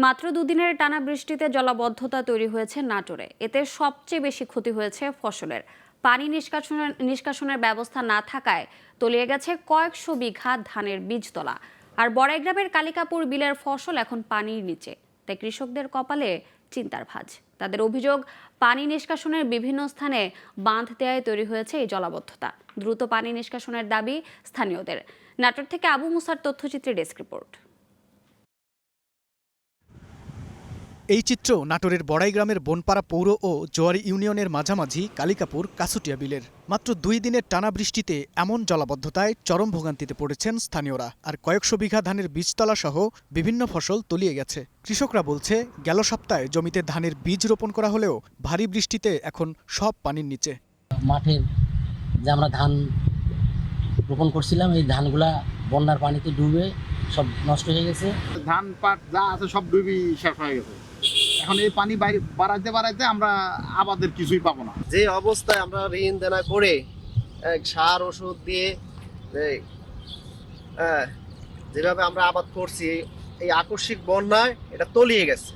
মাত্র দুদিনের টানা বৃষ্টিতে জলাবদ্ধতা তৈরি হয়েছে নাটোরে। এতে সবচেয়ে বেশি ক্ষতি হয়েছে ফসলের। পানি নিষ্কাশনের ব্যবস্থা না থাকায় তলিয়ে গেছে কয়েকশো বিঘা ধানের বীজতলা। আর বড়াইগ্রামের কালিকাপুর বিলের ফসল এখন পানির নিচে, তাই কৃষকদের কপালে চিন্তার ভাঁজ। তাদের অভিযোগ, পানি নিষ্কাশনের বিভিন্ন স্থানে বাঁধ দেয়ায় তৈরি হয়েছে এই জলাবদ্ধতা। দ্রুত পানি নিষ্কাশনের দাবি স্থানীয়দের। নাটোর থেকে আবু মুসার তথ্যচিত্রে ডেস্ক রিপোর্ট। এই চিত্র নাটোরের বড়াইগ্রামের বনপাড়া পৌর ও জোয়ারি ইউনিয়নের মাঝামাঝি কালিকাপুর কাছুটিয়া বিলের। মাত্র 2 দিনের টানা বৃষ্টিতে এমন জলাবদ্ধতায় চরম ভোগান্তিতে পড়েছেন স্থানীয়রা। আর কয়েকশো বিঘা ধানের বীজতলা সহ বিভিন্ন ফসল তলিয়ে গেছে। কৃষকরা বলছে, গেল সপ্তাহে জমিতে ধানের বীজ রোপণ করা হলেও ভারী বৃষ্টিতে এখন সব পানির নিচে। মাঠের যে আমরা ধান রোপণ করছিলাম, এই ধানগুলা বন্যার পানিতে ডুবে সব নষ্ট হয়ে গেছে। ধান পাট যা আছে সব ডুবি শেষ হয়ে গেছে। এখন এই পানি বাড়াইতে আমরা আবাদের কিছুই পাবো না। যে অবস্থায় আমরা ঋণ দেনা করে সার ওষুধ দিয়ে যেভাবে আমরা আবাদ করছি, এই আকস্মিক বন্যায় এটা তলিয়ে গেছে।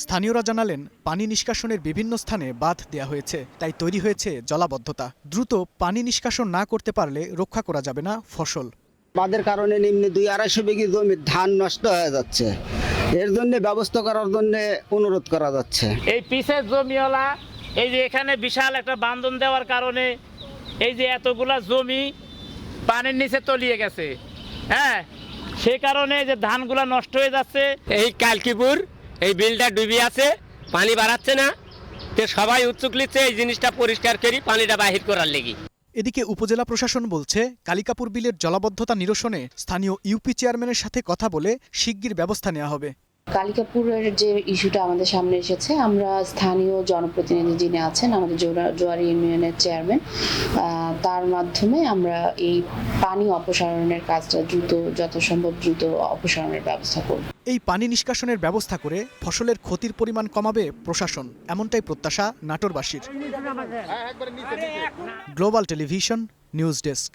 স্থানীয়রা জানালেন, পানি নিষ্কাশনের বিভিন্ন স্থানে বাঁধ দেয়া হয়েছে, তাই তৈরি হয়েছে জলাবদ্ধতা। দ্রুত পানি নিষ্কাশন না করতে পারলে রক্ষা করা যাবে না ফসল। বাঁধের কারণে নিম্নে 2-250 বিঘি জমির ধান নষ্ট হয়ে যাচ্ছে। এর জন্য ব্যবস্থা করার জন্য অনুরোধ করা যাচ্ছে। এই পিসের জমিওয়ালা এই যে এখানে বিশাল একটা বান্ধন দেওয়ার কারণে এই যে এতগুলা জমি পানির নিচে তলিয়ে গেছে। হ্যাঁ, সে কারণে যে ধানগুলা নষ্ট হয়ে যাচ্ছে। এই কালকিপুর এই বিলটা ডুবে আছে, পানি বাড়াচ্ছে না, তো সবাই উৎসুক লিখছে এই জিনিসটা পরিষ্কার করি, পানিটা বাহির করার লেগে। এদিকে উপজেলা প্রশাসন বলছে, কালিকাপুর বিলের জলাবদ্ধতা নিরসনে স্থানীয় ইউপি চেয়ারম্যানের সাথে কথা বলে শিগগির ব্যবস্থা নেওয়া হবে। কালিকাপুরের যে ইস্যুটা আমাদের সামনে এসেছে, আমরা স্থানীয় জনপ্রতিনিধি যিনি আছেন আমাদের জোয়ারি ইউনিয়নের চেয়ারম্যান, তার মাধ্যমে আমরা এই পানি অপসারণের কাজটা যথাসম্ভব দ্রুত অপসারণের ব্যবস্থা করব। এই পানি নিষ্কাশনের ব্যবস্থা করে ফসলের ক্ষতির পরিমাণ কমাবে প্রশাসন, এমনটাই প্রত্যাশা নাটোরবাসীর। Global television news desk.